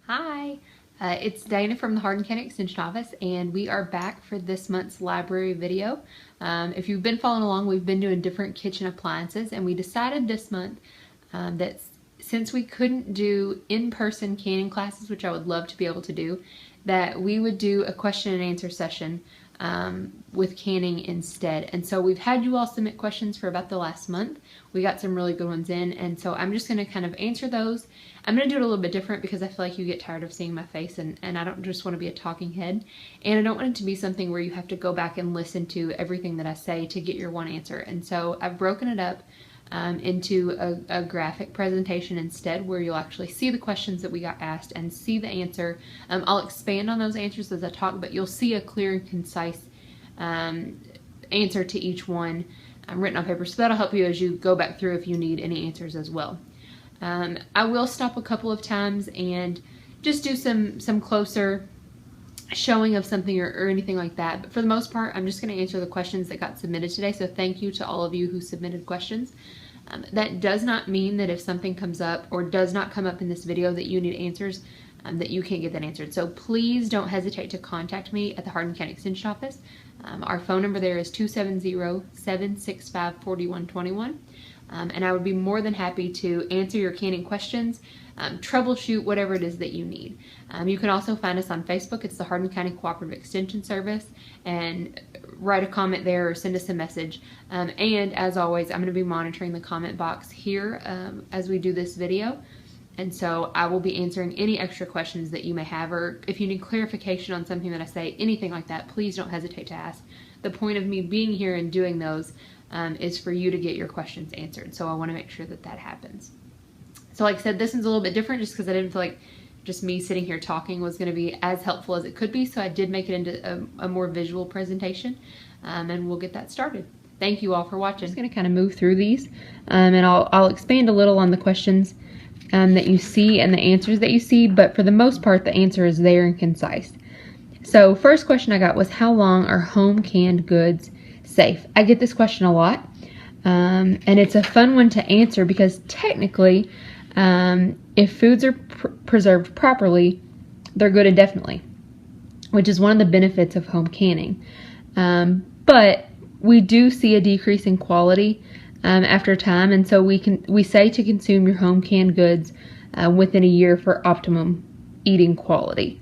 Hi, it's Dana from the Hardin County Extension Office, and we are back for this month's library video. If you've been following along, we've been doing different kitchen appliances, and we decided this month that since we couldn't do in-person canning classes, which I would love to be able to do, that we would do a question and answer session with canning instead. And so we've had you all submit questions for about the last month. We got some really good ones in, and so I'm just going to kind of answer those. I'm going to do it a little bit different because I feel like you get tired of seeing my face, and I don't just want to be a talking head, and I don't want it to be something where you have to go back and listen to everything that I say to get your one answer. And so I've broken it up into a graphic presentation instead, where you'll actually see the questions that we got asked and see the answer. I'll expand on those answers as I talk, but you'll see a clear and concise answer to each one written on paper, so that'll help you as you go back through if you need any answers as well. I will stop a couple of times and just do some closer showing of something or anything like that, but for the most part I'm just going to answer the questions that got submitted today. So thank you to all of you who submitted questions. That does not mean that if something comes up or does not come up in this video that you need answers, that you can't get that answered. So please don't hesitate to contact me at the Hardin County Extension Office. Our phone number there is 270-765-4121. And I would be more than happy to answer your canning questions, troubleshoot whatever it is that you need. You can also find us on Facebook. It's the Hardin County Cooperative Extension Service, and write a comment there or send us a message. And as always, I'm going to be monitoring the comment box here as we do this video. And so I will be answering any extra questions that you may have, or if you need clarification on something that I say, anything like that, please don't hesitate to ask. The point of me being here and doing those is for you to get your questions answered. So I want to make sure that that happens. So like I said, this one's a little bit different just because I didn't feel like just me sitting here talking was going to be as helpful as it could be. So I did make it into a more visual presentation, and we'll get that started. Thank you all for watching. I'm just going to kind of move through these, and I'll expand a little on the questions that you see and the answers that you see, but for the most part the answer is there and concise. So first question I got was, how long are home canned goods safe? I get this question a lot, and it's a fun one to answer because technically if foods are preserved properly, they're good indefinitely, which is one of the benefits of home canning. But we do see a decrease in quality after time, and so we say to consume your home canned goods within a year for optimum eating quality.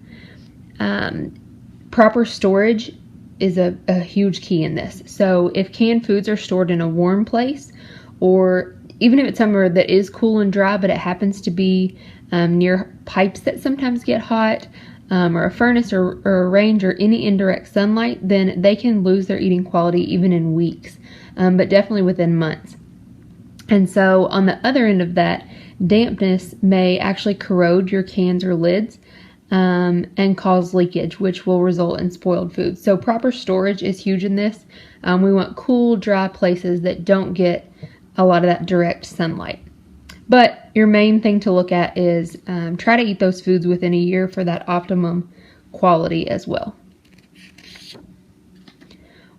Proper storage is a huge key in this. So if canned foods are stored in a warm place, or even if it's somewhere that is cool and dry, but it happens to be near pipes that sometimes get hot, or a furnace or a range or any indirect sunlight, then they can lose their eating quality even in weeks, but definitely within months. And so on the other end of that, dampness may actually corrode your cans or lids and cause leakage, which will result in spoiled foods. So proper storage is huge in this. We want cool, dry places that don't get a lot of that direct sunlight. But your main thing to look at is try to eat those foods within a year for that optimum quality as well.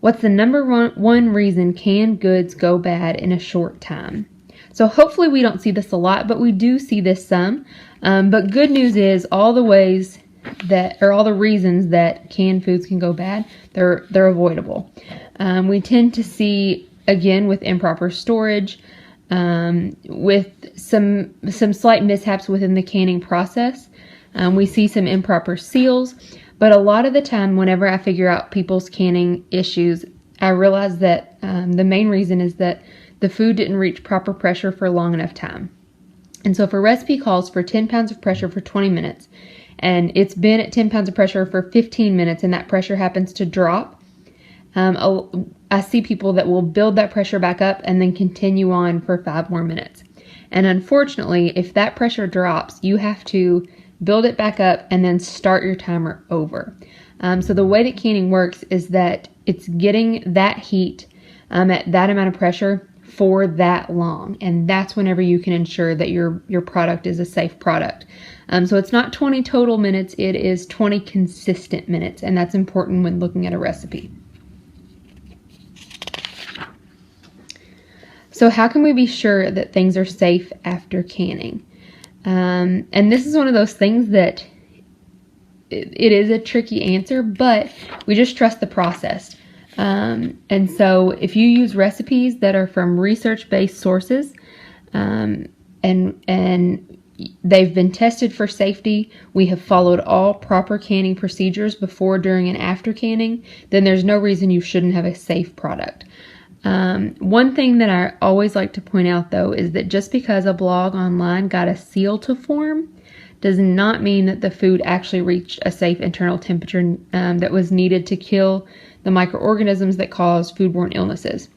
What's the number one reason canned goods go bad in a short time? So hopefully we don't see this a lot, but we do see this some. But good news is all the ways that, or all the reasons that canned foods can go bad, they're avoidable. We tend to see, again, with improper storage, with some slight mishaps within the canning process. We see some improper seals, but a lot of the time whenever I figure out people's canning issues, I realize that the main reason is that the food didn't reach proper pressure for a long enough time. And so if a recipe calls for 10 pounds of pressure for 20 minutes, and it's been at 10 pounds of pressure for 15 minutes, and that pressure happens to drop, I see people that will build that pressure back up and then continue on for 5 more minutes. And unfortunately, if that pressure drops, you have to build it back up and then start your timer over. So the way that canning works is that it's getting that heat at that amount of pressure for that long, and that's whenever you can ensure that your product is a safe product. So it's not 20 total minutes, it is 20 consistent minutes, and that's important when looking at a recipe. So how can we be sure that things are safe after canning? And this is one of those things that it is a tricky answer, but we just trust the process. And so if you use recipes that are from research-based sources, and they've been tested for safety, we have followed all proper canning procedures before, during, and after canning, then there's no reason you shouldn't have a safe product. One thing that I always like to point out, though, is that just because a blog online got a seal to form does not mean that the food actually reached a safe internal temperature that was needed to kill the microorganisms that cause foodborne illnesses.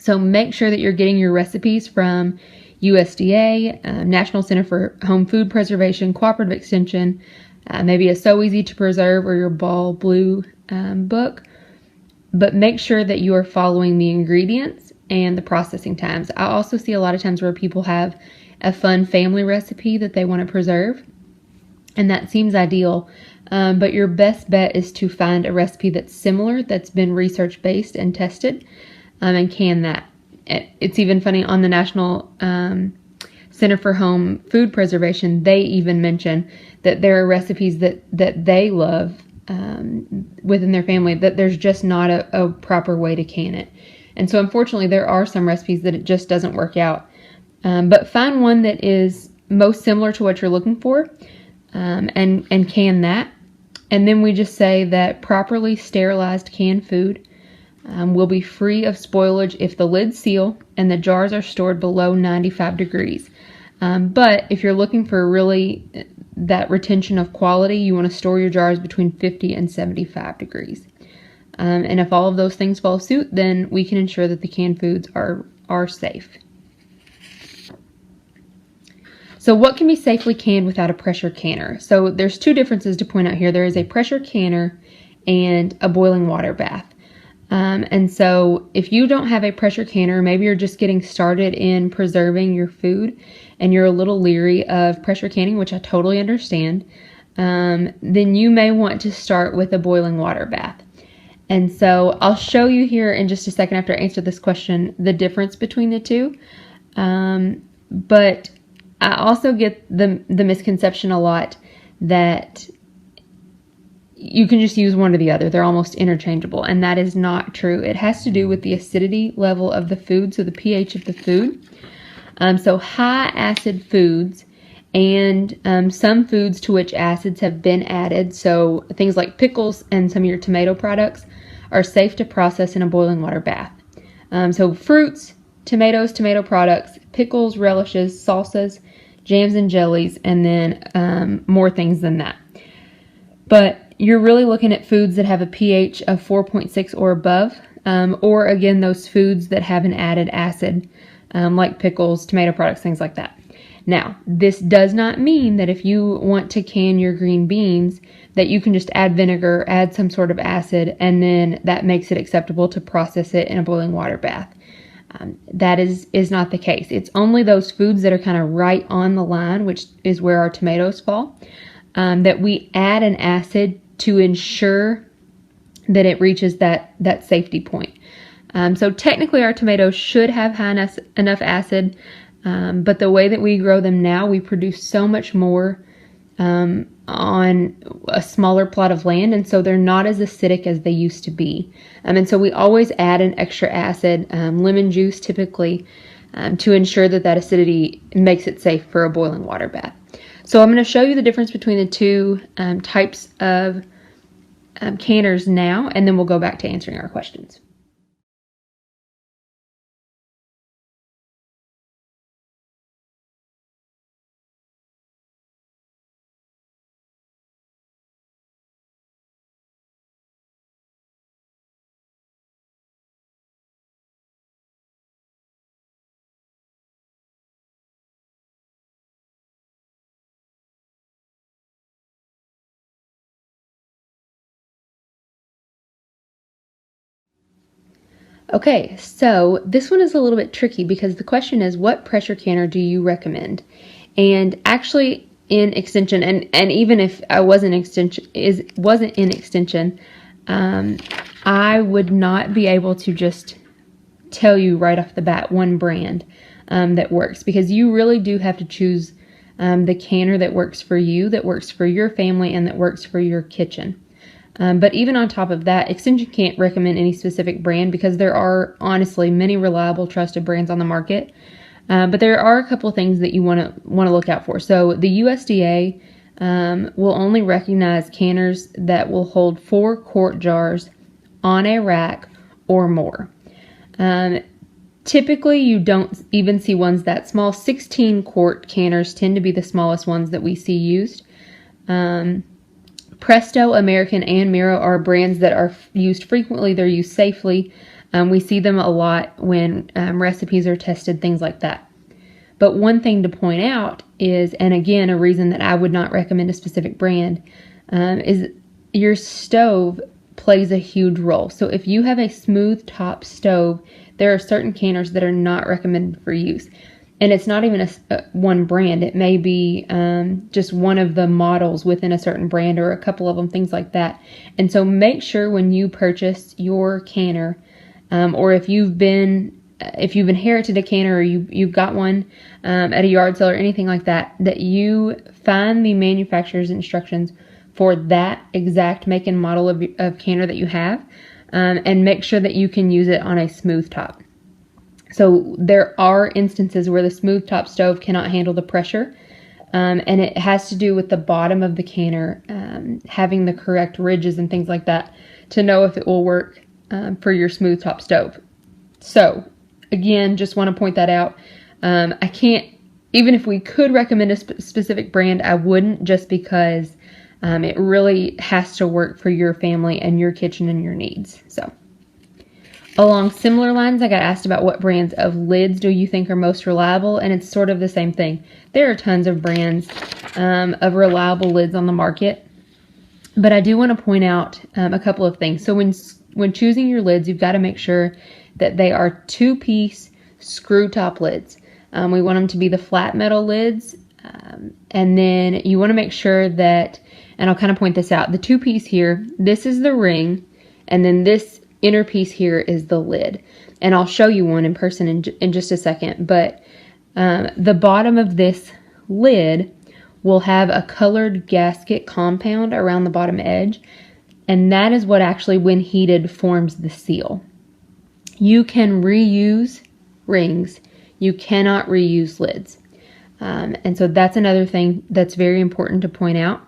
So make sure that you're getting your recipes from USDA, National Center for Home Food Preservation, Cooperative Extension, maybe a So Easy to Preserve or your Ball Blue book. But make sure that you are following the ingredients and the processing times. I also see a lot of times where people have a fun family recipe that they want to preserve, and that seems ideal. But your best bet is to find a recipe that's similar, that's been research-based and tested, and can that. It's even funny, on the National Center for Home Food Preservation, they even mention that there are recipes that they love within their family, that there's just not a proper way to can it. And so unfortunately there are some recipes that it just doesn't work out. But find one that is most similar to what you're looking for, and can that. And then we just say that properly sterilized canned food will be free of spoilage if the lids seal and the jars are stored below 95 degrees. But if you're looking for really that retention of quality, you want to store your jars between 50 and 75 degrees. And if all of those things follow suit, then we can ensure that the canned foods are safe. So what can be safely canned without a pressure canner? So there's two differences to point out here. There is a pressure canner and a boiling water bath. And so if you don't have a pressure canner, maybe you're just getting started in preserving your food and you're a little leery of pressure canning, which I totally understand, then you may want to start with a boiling water bath. And so I'll show you here in just a second after I answer this question the difference between the two. But I also get the misconception a lot that you can just use one or the other. They're almost interchangeable, and that is not true. It has to do with the acidity level of the food, so the pH of the food. So high acid foods and some foods to which acids have been added, so things like pickles and some of your tomato products, are safe to process in a boiling water bath. So fruits, tomatoes, tomato products, pickles, relishes, salsas, jams and jellies, and then more things than that. But you're really looking at foods that have a pH of 4.6 or above, or again, those foods that have an added acid, like pickles, tomato products, things like that. Now, this does not mean that if you want to can your green beans, that you can just add vinegar, add some sort of acid, and then that makes it acceptable to process it in a boiling water bath. That is not the case. It's only those foods that are kind of right on the line, which is where our tomatoes fall, that we add an acid to ensure that it reaches that safety point. So technically our tomatoes should have high enough acid, but the way that we grow them now, we produce so much more on a smaller plot of land, and so they're not as acidic as they used to be. And so we always add an extra acid, lemon juice typically, to ensure that acidity makes it safe for a boiling water bath. So I'm going to show you the difference between the two types of canners now, and then we'll go back to answering our questions. Okay, so this one is a little bit tricky because the question is, what pressure canner do you recommend? And actually in Extension, and even if I wasn't in Extension, I would not be able to just tell you right off the bat one brand that works, because you really do have to choose the canner that works for you, that works for your family, and that works for your kitchen. But even on top of that, Extension can't recommend any specific brand because there are honestly many reliable, trusted brands on the market. But there are a couple of things that you want to look out for. So the USDA will only recognize canners that will hold 4 quart jars on a rack or more. Typically, you don't even see ones that small. 16 quart canners tend to be the smallest ones that we see used. Presto, American, and Miro are brands that are used frequently. They're used safely. We see them a lot when recipes are tested, things like that. But one thing to point out is, and again, a reason that I would not recommend a specific brand, is your stove plays a huge role. So if you have a smooth top stove, there are certain canners that are not recommended for use. And it's not even one brand. It may be just one of the models within a certain brand or a couple of them, things like that. And so make sure when you purchase your canner, or if you've inherited a canner or you've got one at a yard sale or anything like that, that you find the manufacturer's instructions for that exact make and model of canner that you have, and make sure that you can use it on a smooth top. So there are instances where the smooth top stove cannot handle the pressure, and it has to do with the bottom of the canner having the correct ridges and things like that to know if it will work for your smooth top stove. So again, just want to point that out. I can't, even if we could recommend a specific brand, I wouldn't, just because it really has to work for your family and your kitchen and your needs. So along similar lines, I got asked about what brands of lids do you think are most reliable, and it's sort of the same thing. There are tons of brands of reliable lids on the market, but I do want to point out a couple of things. So when choosing your lids, you've got to make sure that they are 2-piece screw top lids. We want them to be the flat metal lids, and then you want to make sure that, and I'll kind of point this out, the 2-piece here, this is the ring, and then this inner piece here is the lid. And I'll show you one in person in just a second, but the bottom of this lid will have a colored gasket compound around the bottom edge, and that is what actually, when heated, forms the seal. You can reuse rings, you cannot reuse lids. And so that's another thing that's very important to point out.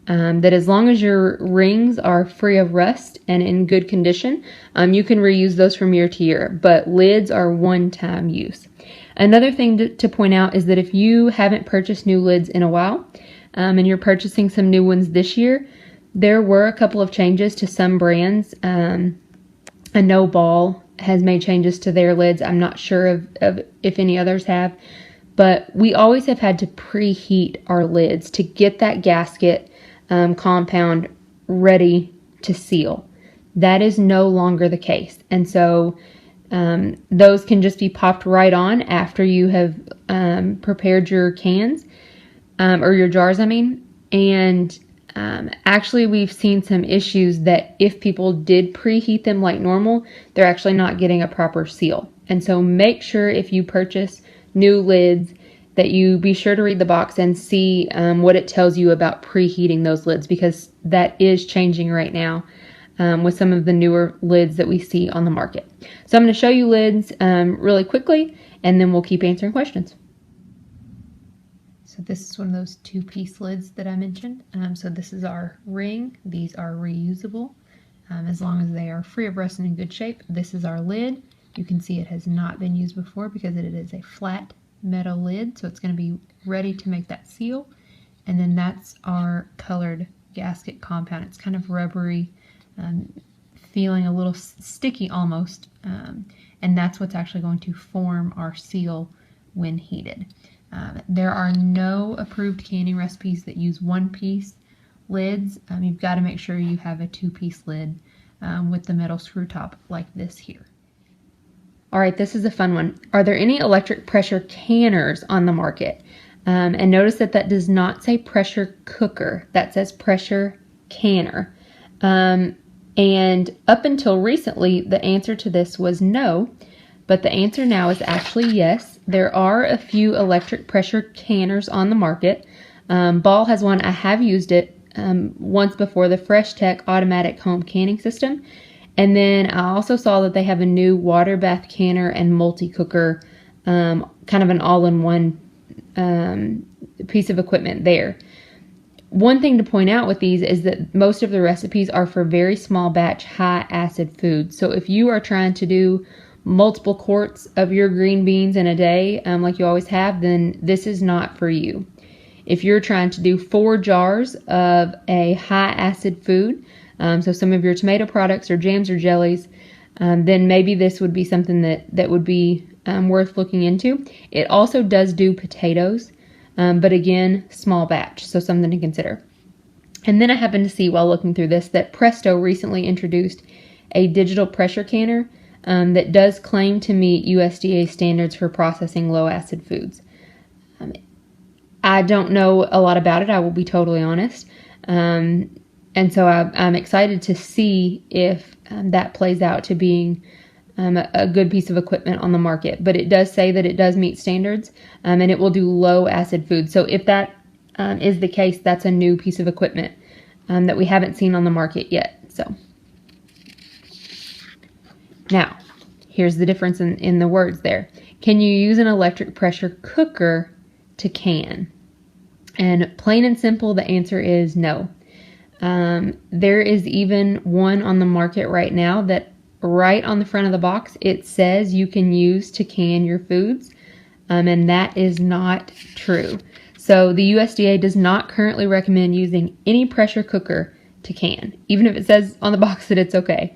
That as long as your rings are free of rust and in good condition, you can reuse those from year to year, but lids are one-time use. Another thing to point out is that if you haven't purchased new lids in a while, and you're purchasing some new ones this year, there were a couple of changes to some brands. I know Ball has made changes to their lids. I'm not sure of if any others have, but we always have had to preheat our lids to get that gasket compound ready to seal. That is no longer the case. And so those can just be popped right on after you have prepared your cans, or your jars, I mean. And actually, we've seen some issues that if people did preheat them like normal, they're actually not getting a proper seal. And so make sure if you purchase new lids that you be sure to read the box and see what it tells you about preheating those lids, because that is changing right now with some of the newer lids that we see on the market. So I'm going to show you lids really quickly, and then we'll keep answering questions. So this is one of those 2-piece lids that I mentioned. So this is our ring. These are reusable as long as they are free of rust and in good shape. This is our lid. You can see it has not been used before because it is a flat metal lid, so it's going to be ready to make that seal. And then that's our colored gasket compound. It's kind of rubbery, feeling a little sticky almost, and that's what's actually going to form our seal when heated. There are no approved canning recipes that use 1-piece lids. You've got to make sure you have a 2-piece lid with the metal screw top like this here. All right, this is a fun one. Are there any electric pressure canners on the market? And notice that does not say pressure cooker. That says pressure canner. And up until recently, the answer to this was no. but the answer now is actually yes. There are a few electric pressure canners on the market. Ball has one. I have used it once before, the Fresh Tech automatic home canning system. And then I also saw that they have a new water bath canner and multi-cooker, kind of an all-in-one piece of equipment there. One thing to point out with these is that most of the recipes are for very small batch, high acid foods. So if you are trying to do multiple quarts of your green beans in a day, like you always have, then this is not for you. If you're trying to do 4 jars of a high acid food, so some of your tomato products or jams or jellies, then maybe this would be something that would be worth looking into. It also does do potatoes, but again, small batch, so something to consider. And then I happened to see while looking through this that Presto recently introduced a digital pressure canner that does claim to meet USDA standards for processing low acid foods. I don't know a lot about it, I will be totally honest. And so I'm excited to see if that plays out to being a good piece of equipment on the market. But it does say that it does meet standards, and it will do low acid food. So if that is the case, that's a new piece of equipment that we haven't seen on the market yet. So now, here's the difference in the words there. Can you use an electric pressure cooker to can? And plain and simple, the answer is no. There is even one on the market right now that right on the front of the box, it says you can use to can your foods, and that is not true. So the USDA does not currently recommend using any pressure cooker to can, even if it says on the box that it's okay.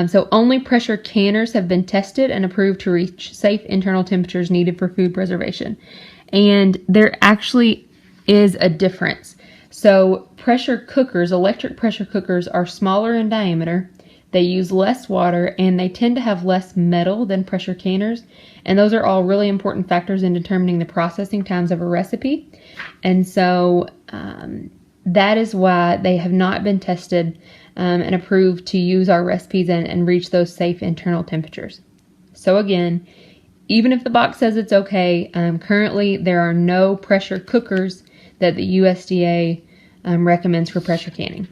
So only pressure canners have been tested and approved to reach safe internal temperatures needed for food preservation. And there actually is a difference. So pressure cookers, electric pressure cookers, are smaller in diameter. They use less water, and they tend to have less metal than pressure canners. And those are all really important factors in determining the processing times of a recipe. And so that is why they have not been tested and approved to use our recipes and reach those safe internal temperatures. So again, even if the box says it's okay, currently there are no pressure cookers that the USDA recommends for pressure canning.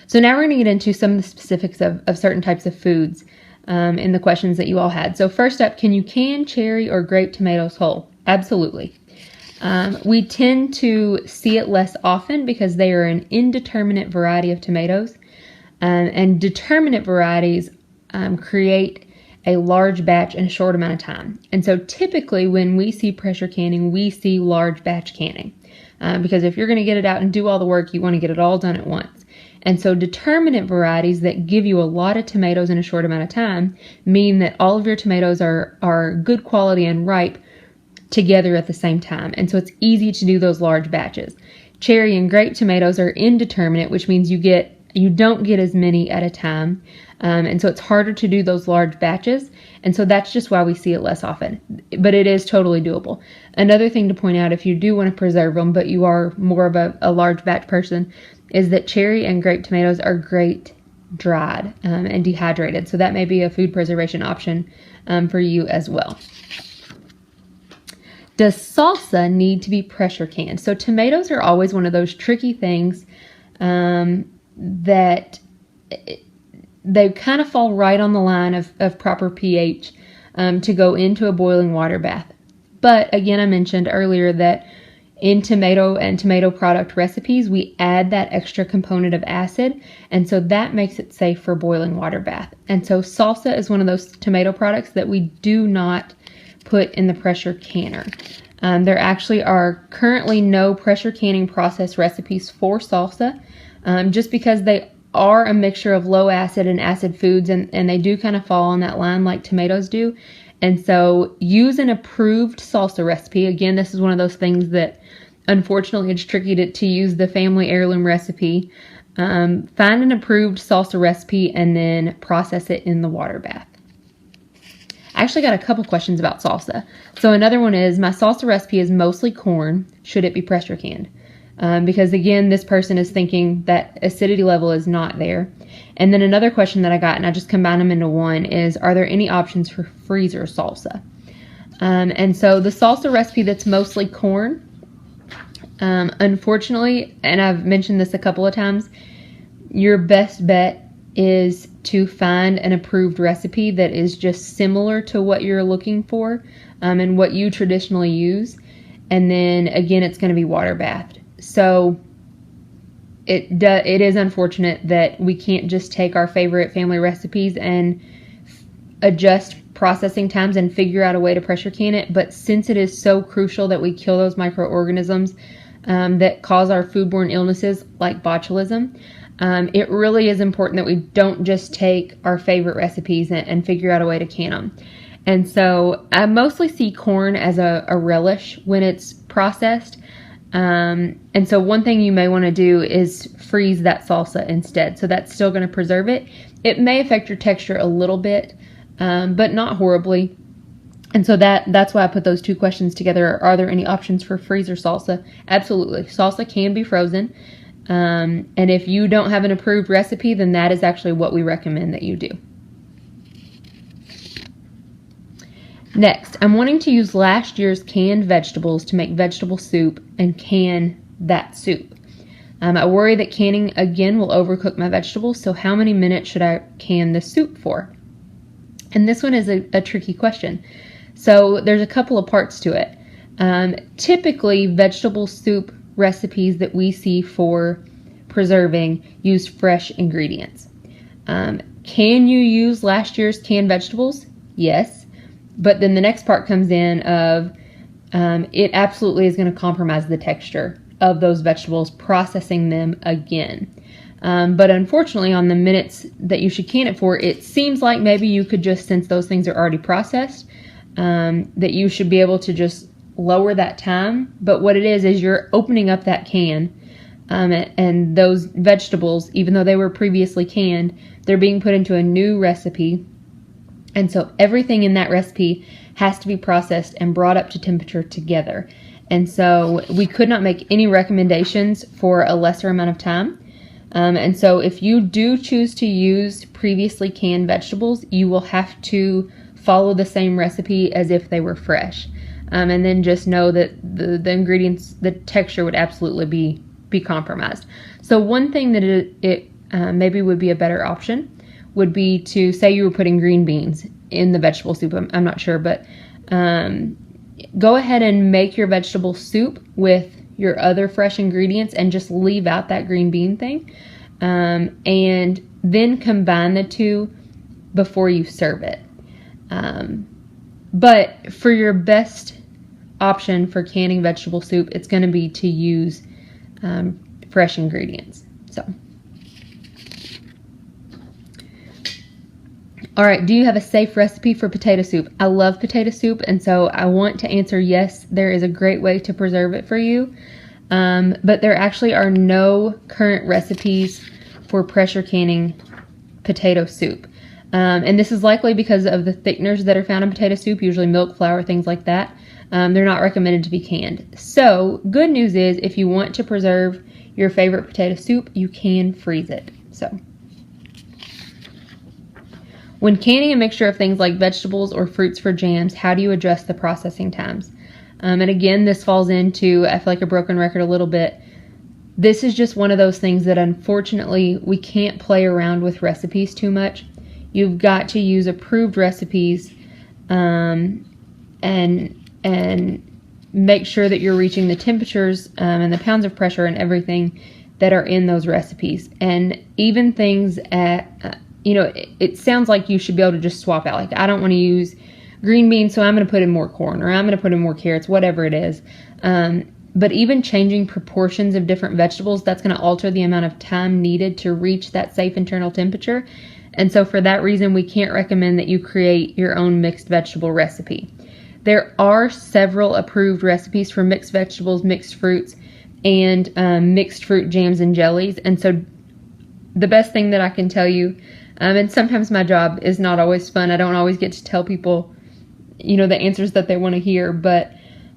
So now we're going to get into some of the specifics of certain types of foods in the questions that you all had. So first up, can you can cherry or grape tomatoes whole? Absolutely. We tend to see it less often because they are an indeterminate variety of tomatoes, and determinate varieties create a large batch in a short amount of time. And so typically when we see pressure canning, we see large batch canning. Because if you're going to get it out and do all the work, you want to get it all done at once. And so determinate varieties that give you a lot of tomatoes in a short amount of time mean that all of your tomatoes are good quality and ripe together at the same time. And so it's easy to do those large batches. Cherry and grape tomatoes are indeterminate, which means you don't get as many at a time. And so it's harder to do those large batches. And so that's just why we see it less often. But it is totally doable. Another thing to point out, if you do want to preserve them, but you are more of a large batch person, is that cherry and grape tomatoes are great dried and dehydrated. So that may be a food preservation option for you as well. Does salsa need to be pressure canned? So tomatoes are always one of those tricky things that they kind of fall right on the line of proper pH to go into a boiling water bath. But again, I mentioned earlier that in tomato and tomato product recipes, we add that extra component of acid, and so that makes it safe for boiling water bath. And so salsa is one of those tomato products that we do not put in the pressure canner. There actually are currently no pressure canning process recipes for salsa, just because they are a mixture of low acid and acid foods, and they do kind of fall on that line like tomatoes do. And so use an approved salsa recipe. Again, this is one of those things that unfortunately it's tricky to use the family heirloom recipe. Find an approved salsa recipe and then process it in the water bath. I actually got a couple questions about salsa. So another one is, my salsa recipe is mostly corn. Should it be pressure canned? because again, this person is thinking that acidity level is not there. And then another question that I got, and I just combined them into one, is are there any options for freezer salsa? And so the salsa recipe that's mostly corn, unfortunately, and I've mentioned this a couple of times, your best bet is to find an approved recipe that is just similar to what you're looking for and what you traditionally use. And then again, it's going to be water bathed. So it is unfortunate that we can't just take our favorite family recipes and adjust processing times and figure out a way to pressure can it. But since it is so crucial that we kill those microorganisms that cause our foodborne illnesses like botulism, it really is important that we don't just take our favorite recipes and figure out a way to can them. And so I mostly see corn as a relish when it's processed. And so one thing you may want to do is freeze that salsa instead. So that's still going to preserve it. It may affect your texture a little bit, but not horribly. And so that's why I put those two questions together. Are there any options for freezer salsa? Absolutely. Salsa can be frozen. And if you don't have an approved recipe, then that is actually what we recommend that you do. Next, I'm wanting to use last year's canned vegetables to make vegetable soup and can that soup. I worry that canning again will overcook my vegetables, so how many minutes should I can the soup for? And this one is a tricky question. So there's a couple of parts to it. Typically, vegetable soup recipes that we see for preserving use fresh ingredients. Can you use last year's canned vegetables? Yes. But then the next part comes in of it absolutely is going to compromise the texture of those vegetables, processing them again. But unfortunately, on the minutes that you should can it for, it seems like maybe you could just, since those things are already processed, that you should be able to just lower that time. But what it is you're opening up that can, and those vegetables, even though they were previously canned, they're being put into a new recipe. And so everything in that recipe has to be processed and brought up to temperature together. And so we could not make any recommendations for a lesser amount of time. And so if you do choose to use previously canned vegetables, you will have to follow the same recipe as if they were fresh. And then just know that the ingredients, the texture would absolutely be compromised. So one thing that it maybe would be a better option would be to, say you were putting green beans in the vegetable soup. I'm not sure, but go ahead and make your vegetable soup with your other fresh ingredients and just leave out that green bean thing. And then combine the two before you serve it. But for your best option for canning vegetable soup, it's going to be to use fresh ingredients. So. All right, do you have a safe recipe for potato soup? I love potato soup, and so I want to answer yes, there is a great way to preserve it for you. But there actually are no current recipes for pressure canning potato soup. And this is likely because of the thickeners that are found in potato soup, usually milk, flour, things like that. They're not recommended to be canned. So, good news is if you want to preserve your favorite potato soup, you can freeze it. So. When canning a mixture of things like vegetables or fruits for jams, how do you adjust the processing times? And again, this falls into, I feel like a broken record a little bit. This is just one of those things that unfortunately we can't play around with recipes too much. You've got to use approved recipes and make sure that you're reaching the temperatures and the pounds of pressure and everything that are in those recipes. And even things at... it sounds like you should be able to just swap out. Like, I don't want to use green beans, so I'm going to put in more corn, or I'm going to put in more carrots, whatever it is. But even changing proportions of different vegetables, that's going to alter the amount of time needed to reach that safe internal temperature. And so for that reason, we can't recommend that you create your own mixed vegetable recipe. There are several approved recipes for mixed vegetables, mixed fruits, and mixed fruit jams and jellies. And so the best thing that I can tell you, and sometimes my job is not always fun. I don't always get to tell people, the answers that they want to hear. But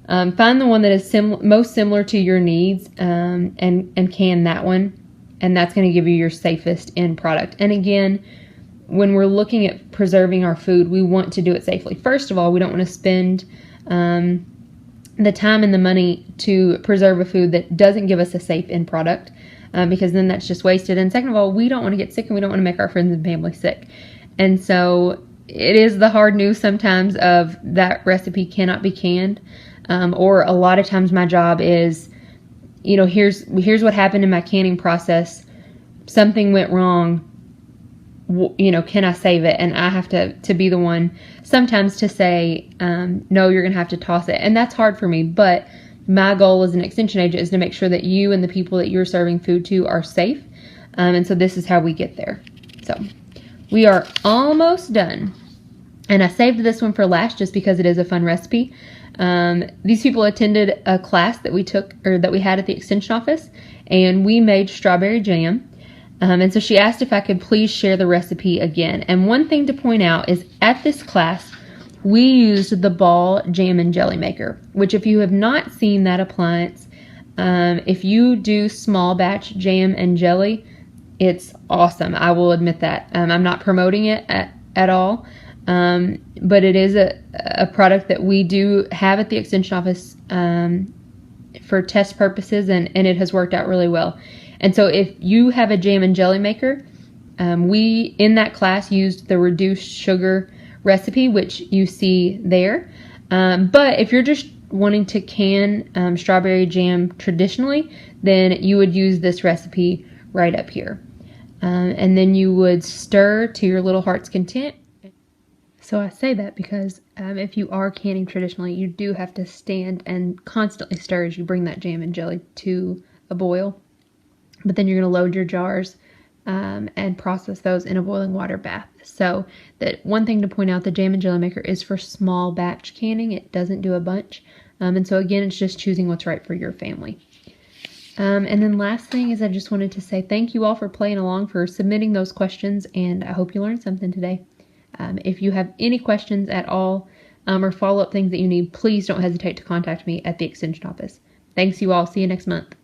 Find the one that is most similar to your needs, and can that one, and that's going to give you your safest end product. And again, when we're looking at preserving our food, we want to do it safely. First of all, we don't want to spend the time and the money to preserve a food that doesn't give us a safe end product, because then that's just wasted. And second of all, we don't want to get sick, and we don't want to make our friends and family sick. And so it is the hard news sometimes of that recipe cannot be canned, or a lot of times my job is, here's what happened in my canning process. Something went wrong. Can I save it? And I have to be the one sometimes to say, no, you're going to have to toss it. And that's hard for me. But my goal as an extension agent is to make sure that you and the people that you're serving food to are safe. And so this is how we get there. So we are almost done. And I saved this one for last just because it is a fun recipe. These people attended a class that we took, or that we had at the extension office, and we made strawberry jam. And so she asked if I could please share the recipe again. And one thing to point out is at this class, we used the Ball Jam and Jelly Maker, which if you have not seen that appliance, if you do small batch jam and jelly, it's awesome. I will admit that. I'm not promoting it at all, but it is a product that we do have at the extension office for test purposes, and it has worked out really well. And so if you have a jam and jelly maker, we in that class used the reduced sugar recipe, which you see there. But if you're just wanting to can strawberry jam traditionally, then you would use this recipe right up here. And then you would stir to your little heart's content. So I say that because if you are canning traditionally, you do have to stand and constantly stir as you bring that jam and jelly to a boil. But then you're going to load your jars and process those in a boiling water bath. So that one thing to point out, the jam and jelly maker is for small batch canning. It doesn't do a bunch. And so again, it's just choosing what's right for your family. And then last thing is I just wanted to say thank you all for playing along, for submitting those questions, and I hope you learned something today. If you have any questions at all or follow-up things that you need, please don't hesitate to contact me at the extension office. Thanks you all. See you next month.